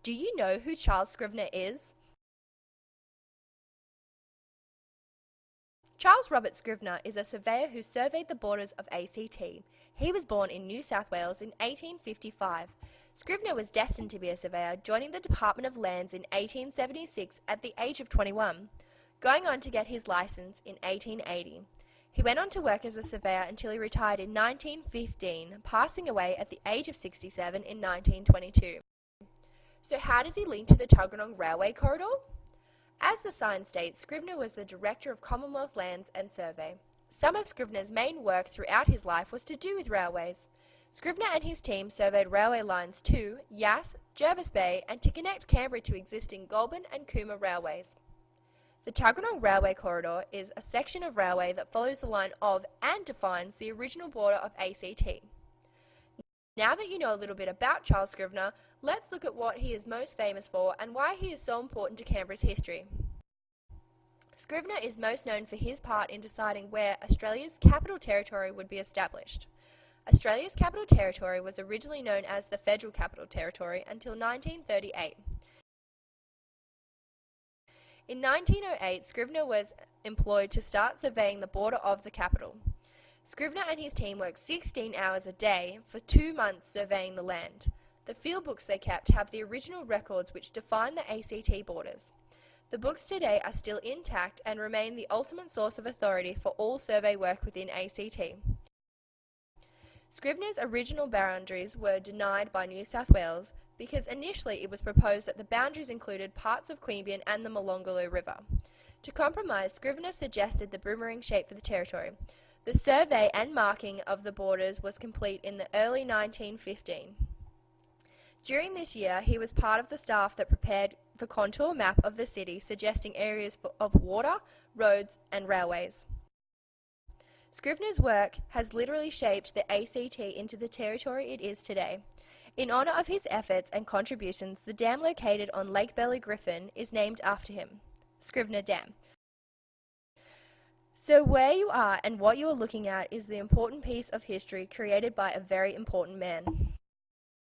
Do you know who Charles Scrivener is? Charles Robert Scrivener is a surveyor who surveyed the borders of ACT. He was born in New South Wales in 1855. Scrivener was destined to be a surveyor, joining the Department of Lands in 1876 at the age of 21, going on to get his licence in 1880. He went on to work as a surveyor until he retired in 1915, passing away at the age of 67 in 1922. So how does he link to the Tuggeranong Railway Corridor? As the sign states, Scrivener was the Director of Commonwealth Lands and Survey. Some of Scrivener's main work throughout his life was to do with railways. Scrivener and his team surveyed railway lines to Yass, Jervis Bay, and to connect Canberra to existing Goulburn and Cooma railways. The Tuggeranong Railway Corridor is a section of railway that follows the line of and defines the original border of ACT. Now that you know a little bit about Charles Scrivener, let's look at what he is most famous for and why he is so important to Canberra's history. Scrivener is most known for his part in deciding where Australia's capital territory would be established. Australia's capital territory was originally known as the Federal Capital Territory until 1938. In 1908, Scrivener was employed to start surveying the border of the capital. Scrivener and his team worked 16 hours a day for 2 months surveying the land. The field books they kept have the original records which define the ACT borders. The books today are still intact and remain the ultimate source of authority for all survey work within ACT. Scrivener's original boundaries were denied by New South Wales because initially it was proposed that the boundaries included parts of Queanbeyan and the Molonglo River. To compromise, Scrivener suggested the boomerang shape for the territory. The survey and marking of the borders was complete in the early 1915. During this year, he was part of the staff that prepared the contour map of the city, suggesting areas of water, roads, and railways. Scrivener's work has literally shaped the ACT into the territory it is today. In honour of his efforts and contributions, the dam located on Lake Belly-Griffin is named after him, Scrivener Dam. So where you are and what you are looking at is the important piece of history created by a very important man.